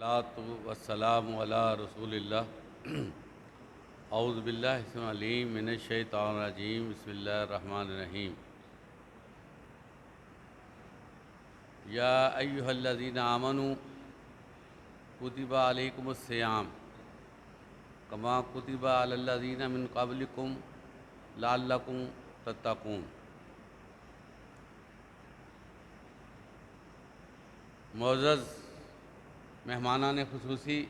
الصلاۃ والسلام علی رسول اللہ اعوذ باللہ السمیع العلیم من الشیطان الرجیم بسم اللہ الرحمن الرحیم یا ایہا الذین آمنوا کتب علیکم الصیام کما کتب علی الذین من قبلکم لعلکم تتقون۔ معزز مہمانان خصوصی،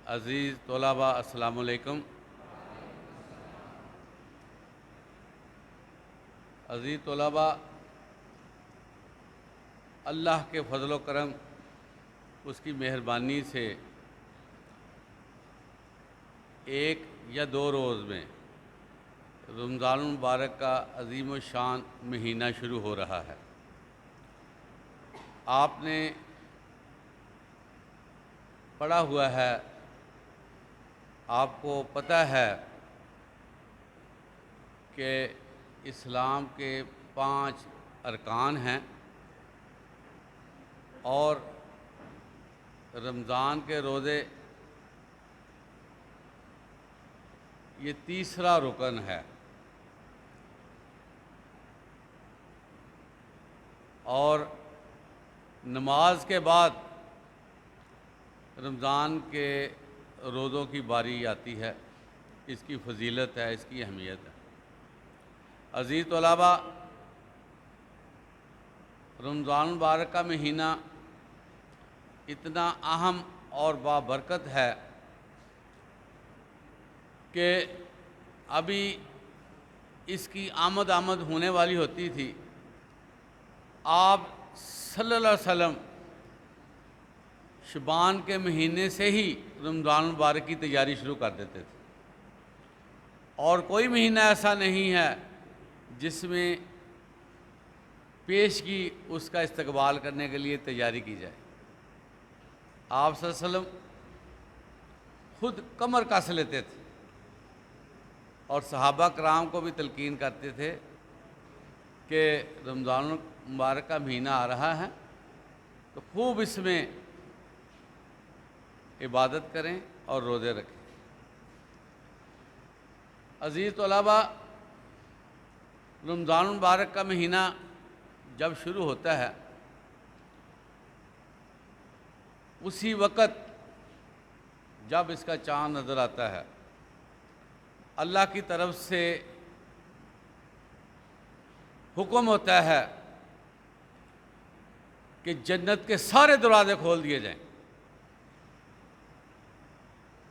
عزیز طلباء، السلام علیکم۔ عزیز طلباء، اللہ کے فضل و کرم، اس کی مہربانی سے ایک یا دو روز میں رمضان المبارک کا عظیم الشان مہینہ شروع ہو رہا ہے۔ آپ نے پڑھا ہوا ہے، آپ کو پتہ ہے کہ اسلام کے 5 ارکان ہیں اور رمضان کے روزے یہ تیسرا رکن ہے، اور نماز کے بعد رمضان کے روزوں کی باری آتی ہے۔ اس کی فضیلت ہے، اس کی اہمیت ہے۔ عزیز طلباء، رمضان المبارک کا مہینہ اتنا اہم اور بابرکت ہے کہ ابھی اس کی آمد ہونے والی ہوتی تھی، آپ صلی اللہ علیہ وسلم شعبان کے مہینے سے ہی رمضان المبارک کی تیاری شروع کر دیتے تھے، اور کوئی مہینہ ایسا نہیں ہے جس میں پیشگی اس کا استقبال کرنے کے لیے تیاری کی جائے۔ آپ صلی اللہ علیہ وسلم خود کمر کس لیتے تھے اور صحابہ کرام کو بھی تلقین کرتے تھے کہ رمضان المبارک کا مہینہ آ رہا ہے تو خوب اس میں عبادت کریں اور روزے رکھیں۔ عزیز طلباء، رمضان المبارک کا مہینہ جب شروع ہوتا ہے، اسی وقت جب اس کا چاند نظر آتا ہے، اللہ کی طرف سے حکم ہوتا ہے کہ جنت کے سارے دروازے کھول دیے جائیں،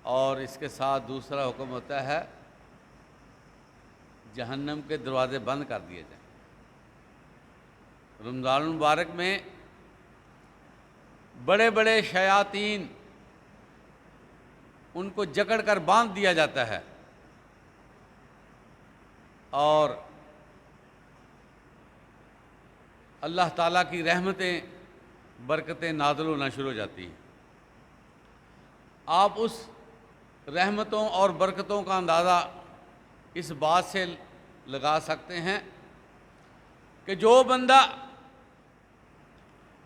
اور اس کے ساتھ دوسرا حکم ہوتا ہے جہنم کے دروازے بند کر دیے جائیں۔ رمضان المبارک میں بڑے بڑے شیاطین ان کو جکڑ کر باندھ دیا جاتا ہے اور اللہ تعالیٰ کی رحمتیں، برکتیں نازل ہونا شروع ہو جاتی ہیں۔ آپ اس رحمتوں اور برکتوں کا اندازہ اس بات سے لگا سکتے ہیں کہ جو بندہ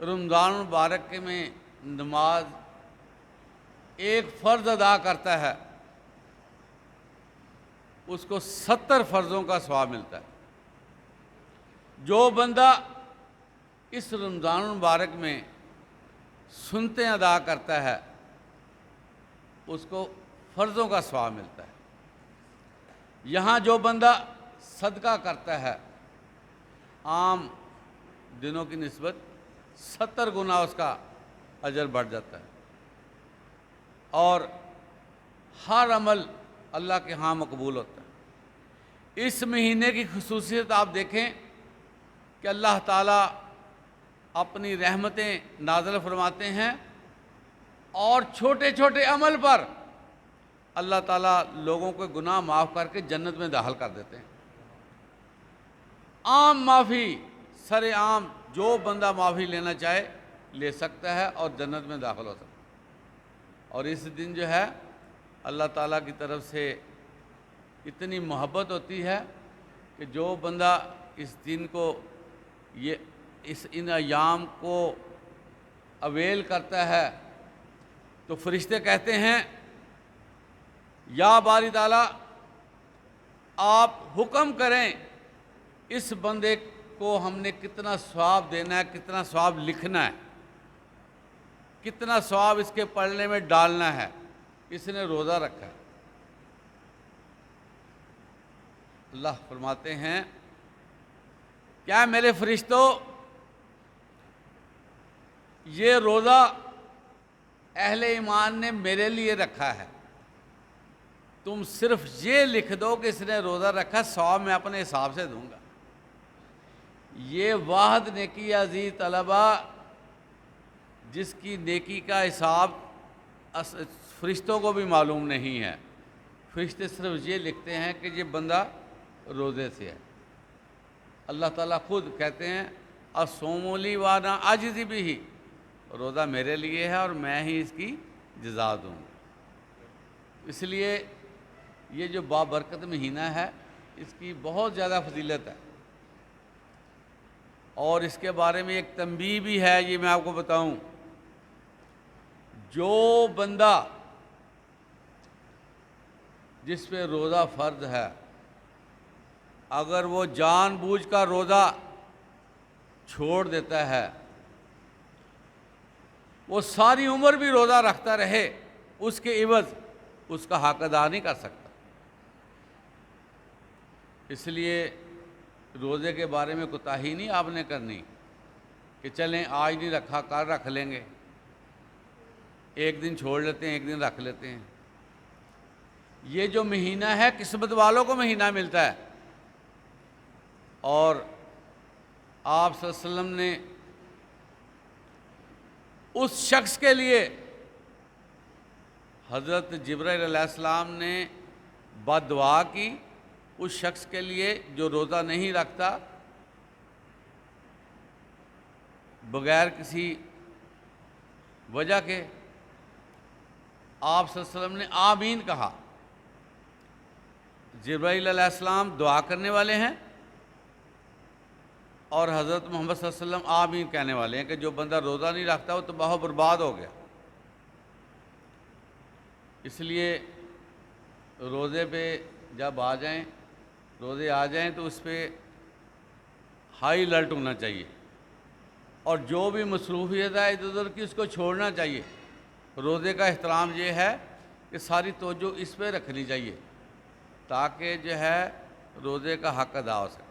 رمضان المبارک میں نماز ایک فرض ادا کرتا ہے، اس کو 70 فرضوں کا ثواب ملتا ہے۔ جو بندہ اس رمضان المبارک میں سنتیں ادا کرتا ہے، اس کو فرضوں کا ثواب ملتا ہے۔ یہاں جو بندہ صدقہ کرتا ہے، عام دنوں کی نسبت 70 گنا اس کا اجر بڑھ جاتا ہے، اور ہر عمل اللہ کے ہاں مقبول ہوتا ہے۔ اس مہینے کی خصوصیت آپ دیکھیں کہ اللہ تعالیٰ اپنی رحمتیں نازل فرماتے ہیں، اور چھوٹے چھوٹے عمل پر اللہ تعالیٰ لوگوں کے گناہ معاف کر کے جنت میں داخل کر دیتے ہیں۔ عام معافی، سر عام، جو بندہ معافی لینا چاہے لے سکتا ہے اور جنت میں داخل ہو سکتا ہے۔ اور اس دن جو ہے اللہ تعالیٰ کی طرف سے اتنی محبت ہوتی ہے کہ جو بندہ اس دن کو ان ایام کو اویل کرتا ہے تو فرشتے کہتے ہیں یا باری تعالیٰ آپ حکم کریں اس بندے کو ہم نے کتنا ثواب دینا ہے، کتنا ثواب لکھنا ہے، کتنا ثواب اس کے پڑھنے میں ڈالنا ہے، اس نے روزہ رکھا ہے۔ اللہ فرماتے ہیں کیا میرے فرشتوں یہ روزہ اہل ایمان نے میرے لیے رکھا ہے، تم صرف یہ لکھ دو کہ اس نے روزہ رکھا، ثواب میں اپنے حساب سے دوں گا۔ یہ واحد نیکی عزیز طلبہ جس کی نیکی کا حساب فرشتوں کو بھی معلوم نہیں ہے، فرشتے صرف یہ لکھتے ہیں کہ یہ بندہ روزے سے ہے۔ اللہ تعالیٰ خود کہتے ہیں الصوم لی وانا اجزی بہ، روزہ میرے لیے ہے اور میں ہی اس کی جزا دوں گا۔ اس لیے یہ جو بابرکت مہینہ ہے اس کی بہت زیادہ فضیلت ہے، اور اس کے بارے میں ایک تنبیہ بھی ہے، یہ میں آپ کو بتاؤں، جو بندہ جس پہ روزہ فرض ہے اگر وہ جان بوجھ کا روزہ چھوڑ دیتا ہے، وہ ساری عمر بھی روزہ رکھتا رہے، اس کے عوض اس کا حق ادا نہیں کر سکتا۔ اس لیے روزے کے بارے میں کوتاہی نہیں آپ نے کرنی کہ چلیں آج نہیں رکھا کل رکھ لیں گے، ایک دن چھوڑ لیتے ہیں ایک دن رکھ لیتے ہیں۔ یہ جو مہینہ ہے قسمت والوں کو مہینہ ملتا ہے، اور آپ صلی اللہ علیہ وسلم نے اس شخص کے لیے، حضرت جبرائیل علیہ السلام نے بد دعا کی اس شخص کے لیے جو روزہ نہیں رکھتا، بغیر کسی وجہ کے۔ آپ صلی اللہ علیہ وسلم نے آمین کہا۔ جبرائیل علیہ السلام دعا کرنے والے ہیں اور حضرت محمد صلی اللہ علیہ وسلم آمین کہنے والے ہیں کہ جو بندہ روزہ نہیں رکھتا وہ تباہ و برباد ہو گیا۔ اس لیے روزے پہ جب روزے آ جائیں تو اس پہ ہائی الرٹ ہونا چاہیے، اور جو بھی مصروفیت ہے ادھر ادھر کی اس کو چھوڑنا چاہیے۔ روزے کا احترام یہ ہے کہ ساری توجہ اس پہ رکھنی چاہیے تاکہ جو ہے روزے کا حق ادا ہو سکے۔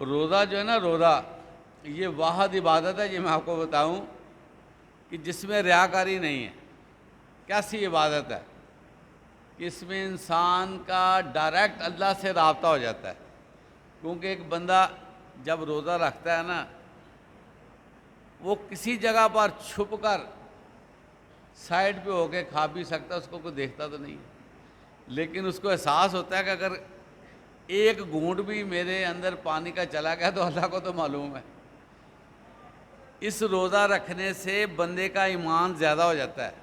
روزہ جو ہے نا، روزہ یہ واحد عبادت ہے، یہ میں آپ کو بتاؤں کہ جس میں ریاکاری نہیں ہے۔ کیسی عبادت ہے کہ اس میں انسان کا ڈائریکٹ اللہ سے رابطہ ہو جاتا ہے، کیونکہ ایک بندہ جب روزہ رکھتا ہے نا، وہ کسی جگہ پر چھپ کر سائڈ پہ ہو کے کھا بھی سکتا ہے، اس کو کوئی دیکھتا تو نہیں، لیکن اس کو احساس ہوتا ہے کہ اگر ایک گھونٹ بھی میرے اندر پانی کا چلا گیا تو اللہ کو تو معلوم ہے۔ اس روزہ رکھنے سے بندے کا ایمان زیادہ ہو جاتا ہے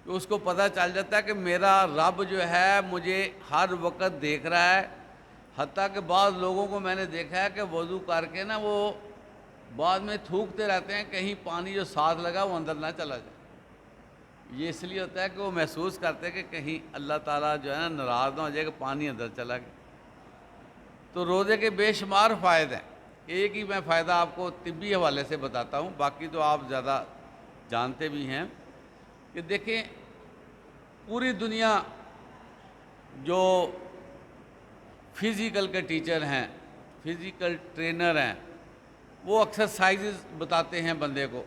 کہ اس کو پتہ چل جاتا ہے کہ میرا رب جو ہے مجھے ہر وقت دیکھ رہا ہے۔ حتیٰ کہ بعض لوگوں کو میں نے دیکھا ہے کہ وضو کر کے نا وہ بعد میں تھوکتے رہتے ہیں کہیں پانی جو ساتھ لگا وہ اندر نہ چلا جائے۔ یہ اس لیے ہوتا ہے کہ وہ محسوس کرتے ہیں کہ کہیں اللہ تعالیٰ جو ہے نا ناراض نہ ہو جائے کہ پانی اندر چلا گیا۔ تو روزے کے بے شمار فائدے ہیں، ایک ہی میں فائدہ آپ کو طبی حوالے سے بتاتا ہوں، باقی تو آپ زیادہ جانتے بھی ہیں کہ دیکھیں پوری دنیا جو فزیکل کے ٹیچر ہیں، فزیکل ٹرینر ہیں، وہ ایکسرسائزز بتاتے ہیں بندے کو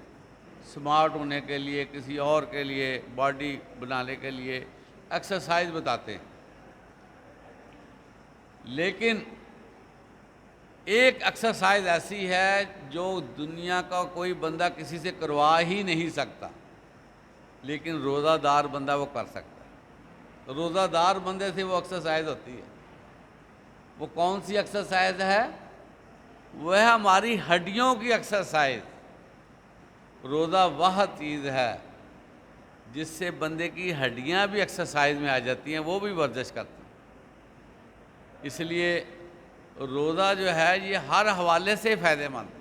سمارٹ ہونے کے لیے، کسی اور کے لیے، باڈی بنانے کے لیے ایکسرسائز بتاتے ہیں، لیکن ایک ایکسرسائز ایسی ہے جو دنیا کا کوئی بندہ کسی سے کروا ہی نہیں سکتا، لیکن روزہ دار بندہ وہ کر سکتا ہے۔ روزہ دار بندے سے وہ ایکسرسائز ہوتی ہے۔ وہ کون سی ایکسرسائز ہے؟ وہ ہے ہماری ہڈیوں کی ایکسرسائز۔ روزہ وہ چیز ہے جس سے بندے کی ہڈیاں بھی ایکسرسائز میں آ جاتی ہیں، وہ بھی ورزش کرتی ہیں۔ اس لیے روزہ جو ہے یہ ہر حوالے سے فائدہ مند ہے۔